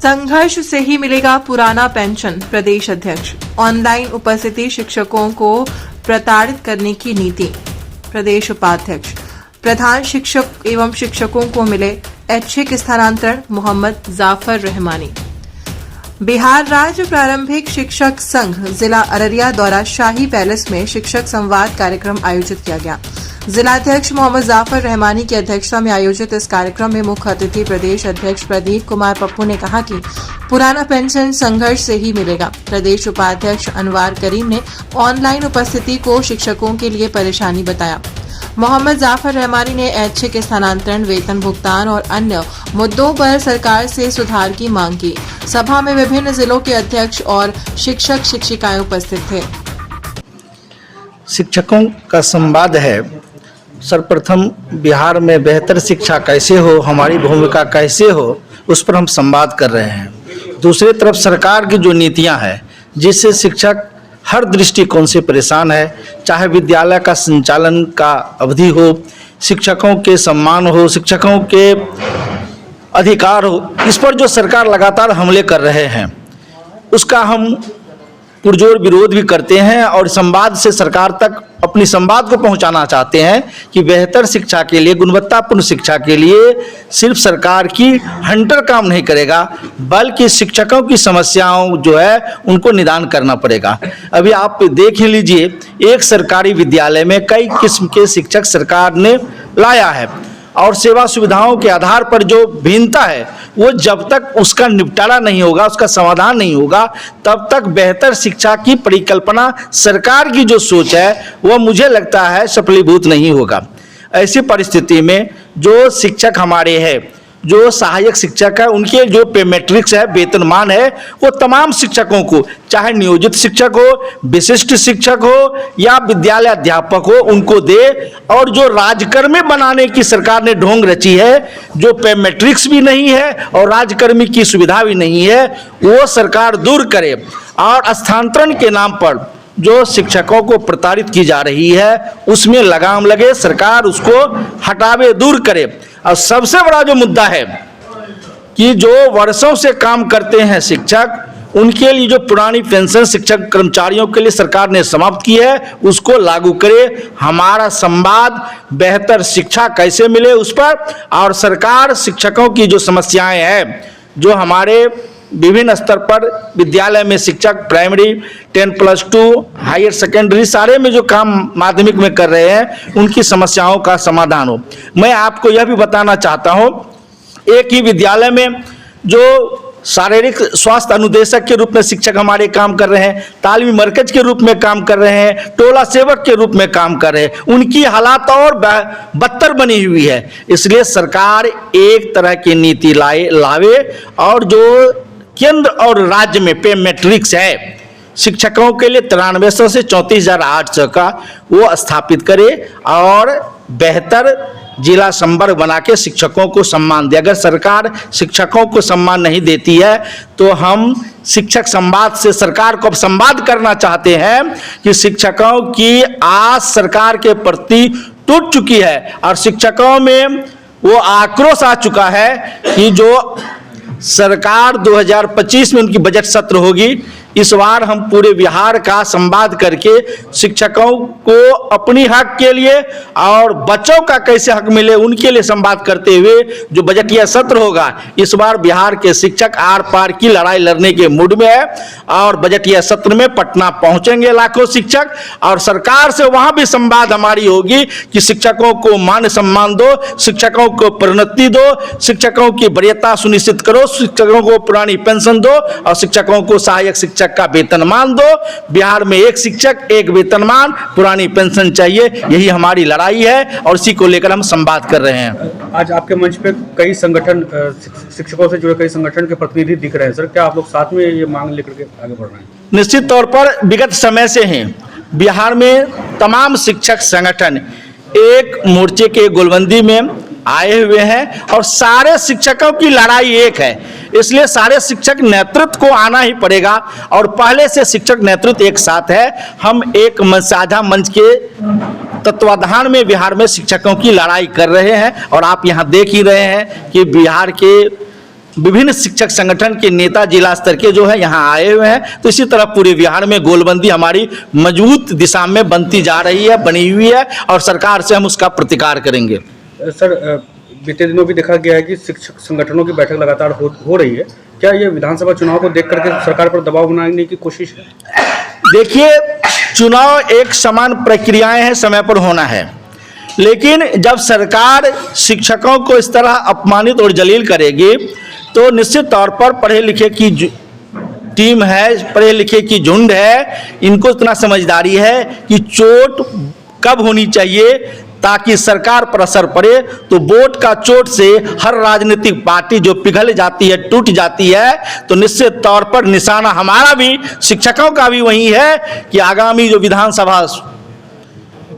संघर्ष से ही मिलेगा पुराना पेंशन, प्रदेश अध्यक्ष। ऑनलाइन उपस्थिति शिक्षकों को प्रताड़ित करने की नीति, प्रदेश उपाध्यक्ष। प्रधान शिक्षक एवं शिक्षकों को मिले ऐच्छिक स्थानांतरण, मोहम्मद जाफर रहमानी। बिहार राज्य प्रारंभिक शिक्षक संघ जिला अररिया द्वारा शाही पैलेस में शिक्षक संवाद कार्यक्रम आयोजित किया गया। जिलाध्यक्ष मोहम्मद जाफर रहमानी की अध्यक्षता में आयोजित इस कार्यक्रम में मुख्य अतिथि प्रदेश अध्यक्ष प्रदीप कुमार पप्पू ने कहा कि पुराना पेंशन संघर्ष से ही मिलेगा। प्रदेश उपाध्यक्ष अनवार करीम ने ऑनलाइन उपस्थिति को शिक्षकों के लिए परेशानी बताया। मोहम्मद जाफर रहमानी ने ऐच्छिक स्थानांतरण, वेतन भुगतान और अन्य मुद्दों पर सरकार से सुधार की मांग की। सभा में विभिन्न जिलों के अध्यक्ष और शिक्षक शिक्षिकाएं उपस्थित थे। शिक्षकों का संवाद है। सर्वप्रथम बिहार में बेहतर शिक्षा कैसे हो, हमारी भूमिका कैसे हो, उस पर हम संवाद कर रहे हैं। दूसरी तरफ सरकार की जो नीतियां हैं जिससे शिक्षक हर दृष्टिकोण से परेशान है, चाहे विद्यालय का संचालन का अवधि हो, शिक्षकों के सम्मान हो, शिक्षकों के अधिकार हो, इस पर जो सरकार लगातार हमले कर रहे हैं उसका हम पुरजोर विरोध भी करते हैं और संवाद से सरकार तक अपनी संवाद को पहुंचाना चाहते हैं कि बेहतर शिक्षा के लिए, गुणवत्तापूर्ण शिक्षा के लिए सिर्फ सरकार की हंटर काम नहीं करेगा, बल्कि शिक्षकों की समस्याओं जो है उनको निदान करना पड़ेगा। अभी आप देख लीजिए, एक सरकारी विद्यालय में कई किस्म के शिक्षक सरकार ने लाया है और सेवा सुविधाओं के आधार पर जो भिन्नता है वो जब तक उसका निपटारा नहीं होगा, उसका समाधान नहीं होगा, तब तक बेहतर शिक्षा की परिकल्पना, सरकार की जो सोच है वह मुझे लगता है सफलीभूत नहीं होगा। ऐसी परिस्थिति में जो शिक्षक हमारे हैं, जो सहायक शिक्षक है, उनके जो पे मैट्रिक्स है, वेतनमान है, वो तमाम शिक्षकों को, चाहे नियोजित शिक्षक हो, विशिष्ट शिक्षक हो या विद्यालय अध्यापक हो, उनको दे। और जो राजकर्मी बनाने की सरकार ने ढोंग रची है, जो पे मैट्रिक्स भी नहीं है और राजकर्मी की सुविधा भी नहीं है, वो सरकार दूर करे। और स्थानांतरण के नाम पर जो शिक्षकों को प्रताड़ित की जा रही है उसमें लगाम लगे, सरकार उसको हटावे, दूर करे। और सबसे बड़ा जो मुद्दा है कि जो वर्षों से काम करते हैं शिक्षक, उनके लिए जो पुरानी पेंशन शिक्षक कर्मचारियों के लिए सरकार ने समाप्त की है उसको लागू करे। हमारा संवाद बेहतर शिक्षा कैसे मिले उस पर, और सरकार शिक्षकों की जो समस्याएं हैं, जो हमारे विभिन्न स्तर पर विद्यालय में शिक्षक प्राइमरी 10+2 हायर सेकेंडरी सारे में जो काम माध्यमिक में कर रहे हैं उनकी समस्याओं का समाधान हो। मैं आपको यह भी बताना चाहता हूं, एक ही विद्यालय में जो शारीरिक स्वास्थ्य अनुदेशक के रूप में शिक्षक हमारे काम कर रहे हैं, तालीमी मरकज के रूप में काम कर रहे हैं, टोला सेवक के रूप में काम कर रहे हैं, उनकी हालात और बदतर बनी हुई है। इसलिए सरकार एक तरह की नीति लावे और जो केंद्र और राज्य में पे मैट्रिक्स है शिक्षकों के लिए 9300 से 34,800 का वो स्थापित करे और बेहतर जिला संवर्ग बना के शिक्षकों को सम्मान दे। अगर सरकार शिक्षकों को सम्मान नहीं देती है तो हम शिक्षक संवाद से सरकार को अब संवाद करना चाहते हैं कि शिक्षकों की आस सरकार के प्रति टूट चुकी है और शिक्षकों में वो आक्रोश आ चुका है कि जो सरकार 2025 में उनकी बजट सत्र होगी, इस बार हम पूरे बिहार का संवाद करके शिक्षकों को अपनी हक के लिए और बच्चों का कैसे हक मिले उनके लिए संवाद करते हुए जो बजटीय सत्र होगा, इस बार बिहार के शिक्षक आर पार की लड़ाई लड़ने के मूड में है और बजटीय सत्र में पटना पहुंचेंगे लाखों शिक्षक और सरकार से वहां भी संवाद हमारी होगी कि शिक्षकों को मान सम्मान दो, शिक्षकों को प्रोन्नति दो, शिक्षकों की वरीयता सुनिश्चित करो, शिक्षकों को पुरानी पेंशन दो और शिक्षकों को सहायक शिक्षक का वेतनमान दो। बिहार में एक शिक्षक एक वेतनमान, पुरानी पेंशन चाहिए, यही हमारी लड़ाई है और इसी को लेकर हम संवाद कर रहे हैं। आज आपके मंच पे कई संगठन, शिक्षकों से जुड़े कई संगठन के प्रतिनिधि दिख रहे हैं सर, क्या आप लोग साथ में ये मांग लेकर के आगे बढ़ रहे हैं? निश्चित तौर पर विगत समय से ही बिहार में तमाम शिक्षक संगठन एक मोर्चे के गोलबंदी में आए हुए हैं और सारे शिक्षकों की लड़ाई एक है, इसलिए सारे शिक्षक नेतृत्व को आना ही पड़ेगा और पहले से शिक्षक नेतृत्व एक साथ है। हम एक साझा मंच के तत्वाधान में बिहार में शिक्षकों की लड़ाई कर रहे हैं और आप यहाँ देख ही रहे हैं कि बिहार के विभिन्न शिक्षक संगठन के नेता जिला स्तर के जो है यहाँ आए हुए हैं। तो इसी तरह पूरे बिहार में गोलबंदी हमारी मजबूत दिशा में बनती जा रही है, बनी हुई है, और सरकार से हम उसका प्रतिकार करेंगे। सर, बीते दिनों भी देखा गया है कि शिक्षक संगठनों की बैठक लगातार हो रही है। क्या ये विधानसभा चुनाव को देख करके सरकार पर दबाव बनाने की कोशिश है? देखिए, चुनाव एक समान प्रक्रियाएं हैं, समय पर होना है, लेकिन जब सरकार शिक्षकों को इस तरह अपमानित और जलील करेगी तो निश्चित तौर पर पढ़े लिखे की टीम है, पढ़े लिखे की झुंड है, इनको इतना समझदारी है कि चोट कब होनी चाहिए ताकि सरकार पर असर पड़े। तो वोट का चोट से हर राजनीतिक पार्टी जो पिघल जाती है, टूट जाती है, तो निश्चित तौर पर निशाना हमारा भी, शिक्षकों का भी वही है कि आगामी जो विधानसभा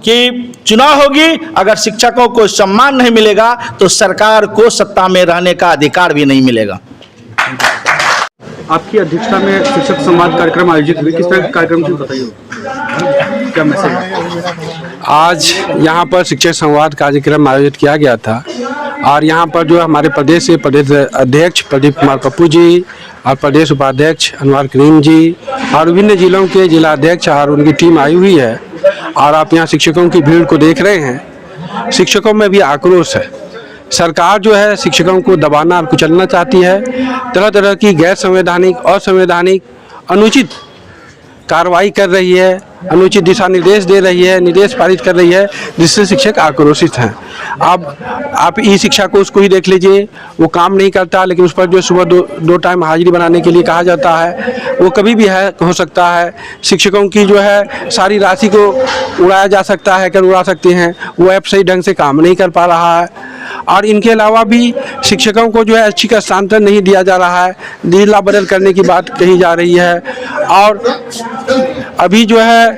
की चुनाव होगी, अगर शिक्षकों को सम्मान नहीं मिलेगा तो सरकार को सत्ता में रहने का अधिकार भी नहीं मिलेगा। आपकी अध्यक्षता में शिक्षक संवाद कार्यक्रम आयोजित हुए, किस तरह के कार्यक्रम से बताइए, क्या मैसेज? आज यहाँ पर शिक्षक संवाद कार्यक्रम आयोजित किया गया था और यहाँ पर जो हमारे प्रदेश से प्रदेश अध्यक्ष प्रदीप कुमार पप्पू जी और प्रदेश उपाध्यक्ष अनवर करीम जी और विभिन्न जिलों के जिला अध्यक्ष और उनकी टीम आई हुई है। और आप यहाँ शिक्षकों की भीड़ को देख रहे हैं। शिक्षकों में भी आक्रोश है। सरकार जो है शिक्षकों को दबाना और कुचलना चाहती है। तरह तरह की गैर संवैधानिक, असंवैधानिक, अनुचित कार्रवाई कर रही है, अनुचित दिशा निर्देश दे रही है, निर्देश पारित कर रही है, जिससे शिक्षक आक्रोशित हैं। अब आप ई शिक्षा को उसको ही देख लीजिए, वो काम नहीं करता, लेकिन उस पर जो सुबह दो टाइम हाजिरी बनाने के लिए कहा जाता है वो कभी भी हो सकता है। शिक्षकों की जो है सारी राशि को उड़ाया जा सकता है, कर उड़ा सकते हैं, वो ऐप सही ढंग से काम नहीं कर पा रहा है। और इनके अलावा भी शिक्षकों को जो है अच्छी का स्थानांतरण नहीं दिया जा रहा है, जिला बदल करने की बात कही जा रही है। और अभी जो है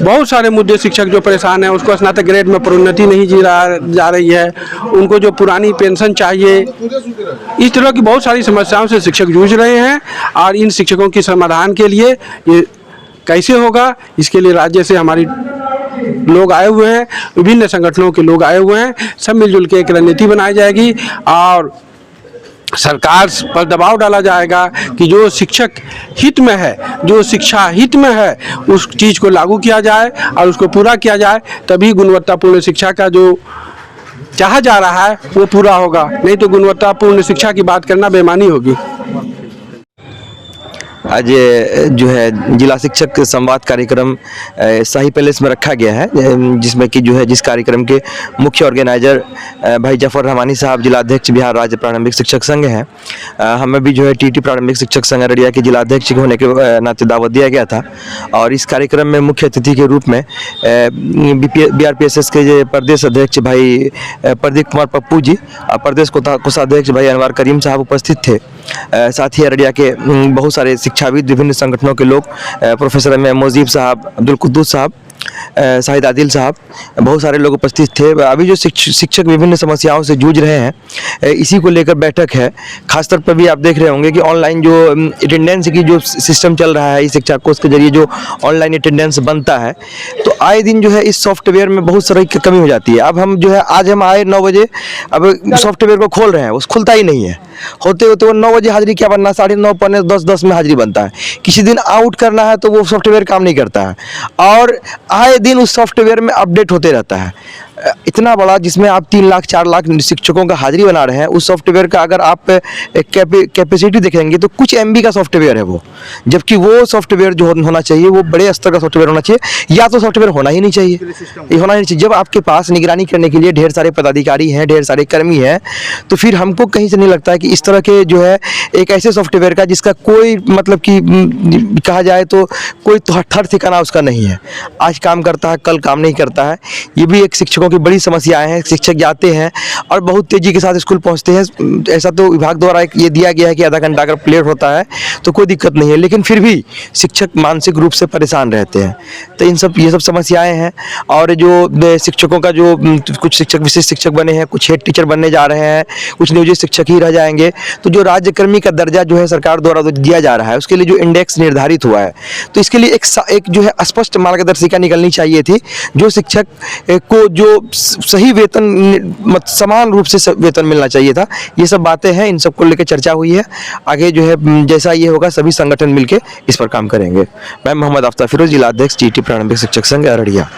बहुत सारे मुद्दे, शिक्षक जो परेशान है, उसको स्नातक ग्रेड में प्रोन्नति नहीं जा रही है, उनको जो पुरानी पेंशन चाहिए, इस तरह की बहुत सारी समस्याओं से शिक्षक जूझ रहे हैं। और इन शिक्षकों के समाधान के लिए ये कैसे होगा, इसके लिए राज्य से हमारी लोग आए हुए हैं, विभिन्न संगठनों के लोग आए हुए हैं, सब मिलजुल के एक रणनीति बनाई जाएगी और सरकार पर दबाव डाला जाएगा कि जो शिक्षक हित में है, जो शिक्षा हित में है, उस चीज़ को लागू किया जाए और उसको पूरा किया जाए। तभी गुणवत्तापूर्ण शिक्षा का जो चाहा जा रहा है वो पूरा होगा, नहीं तो गुणवत्तापूर्ण शिक्षा की बात करना बेईमानी होगी। आज जो है जिला शिक्षक संवाद कार्यक्रम शाही पैलेस में रखा गया है, जिसमें कि जो है जिस कार्यक्रम के मुख्य ऑर्गेनाइजर भाई जफर रहमानी साहब, जिला अध्यक्ष बिहार राज्य प्रारंभिक शिक्षक संघ हैं। हमें भी जो है टीटी प्रारंभिक शिक्षक संघ अररिया के जिला अध्यक्ष होने के नाते दावत दिया गया था। और इस कार्यक्रम में मुख्य अतिथि के रूप में BRPSS के जो प्रदेश अध्यक्ष भाई प्रदीप कुमार पप्पू जी और प्रदेश कोषाध्यक्ष भाई अनवर करीम साहब उपस्थित थे। साथ ही अररिया के बहुत सारे शिक्षाविद, विभिन्न संगठनों के लोग, प्रोफेसर मोजीब साहब, अब्दुल कुद्दूस साहब, शाहिद आदिल साहब, बहुत सारे लोग उपस्थित थे। अभी जो शिक्षक विभिन्न समस्याओं से जूझ रहे हैं, इसी को लेकर बैठक है। खासतौर पर भी आप देख रहे होंगे कि ऑनलाइन जो अटेंडेंस की जो सिस्टम चल रहा है, इस शिक्षा कोष के जरिए जो ऑनलाइन अटेंडेंस बनता है, तो आए दिन जो है इस सॉफ्टवेयर में बहुत सारी कमी हो जाती है। अब हम जो है आज हम आए 9 बजे, अब सॉफ्टवेयर को खोल रहे हैं, उस खुलता ही नहीं है। होते होते वो 9 बजे हाजिरी क्या बनना, 9:30, 10:10 में हाजिरी बनता है। किसी दिन आउट करना है तो वो सॉफ्टवेयर काम नहीं करता है और आए दिन उस सॉफ्टवेयर में अपडेट होते रहता है। इतना बड़ा, जिसमें आप 3 लाख 4 लाख शिक्षकों का हाजिरी बना रहे हैं, उस सॉफ्टवेयर का अगर आप कैपेसिटी देखेंगे तो कुछ MB का सॉफ्टवेयर है वो, जबकि वो सॉफ्टवेयर जो होना चाहिए वो बड़े स्तर का सॉफ्टवेयर होना चाहिए, या तो सॉफ्टवेयर होना ही नहीं चाहिए, ये होना ही नहीं चाहिए। जब आपके पास निगरानी करने के लिए ढेर सारे पदाधिकारी हैं, ढेर सारे कर्मी हैं, तो फिर हमको कहीं से नहीं लगता है कि इस तरह के जो है एक ऐसे सॉफ्टवेयर का जिसका कोई मतलब कि कहा जाए तो कोई ठर ठिकाना उसका नहीं है, आज काम करता है, कल काम नहीं करता है। ये भी एक शिक्षकों की बड़ी समस्याएं हैं। शिक्षक जाते हैं और बहुत तेजी के साथ स्कूल पहुंचते हैं। ऐसा तो विभाग द्वारा ये दिया गया है कि आधा घंटा अगर लेट होता है तो कोई दिक्कत नहीं है, लेकिन फिर भी शिक्षक मानसिक रूप से परेशान रहते हैं। तो ये सब समस्याएं हैं। और जो शिक्षकों का जो कुछ शिक्षक विशेष शिक्षक बने हैं, कुछ हेड टीचर बनने जा रहे हैं, कुछ नियोजित शिक्षक ही रह जाएंगे। तो जो राज्यकर्मी का दर्जा जो है सरकार द्वारा दिया जा रहा है, उसके लिए जो इंडेक्स निर्धारित हुआ है, तो इसके लिए एक जो है स्पष्ट मार्गदर्शिका निकलनी चाहिए थी। जो शिक्षक को जो सही वेतन समान रूप से वेतन मिलना चाहिए था। ये सब बातें हैं, इन सबको लेकर चर्चा हुई है। आगे जो है जैसा ये होगा सभी संगठन मिलकर इस पर काम करेंगे। मैं मोहम्मद आफ्ताब फिरोज, जिला अध्यक्ष जीटी प्रारंभिक शिक्षक संघ अररिया।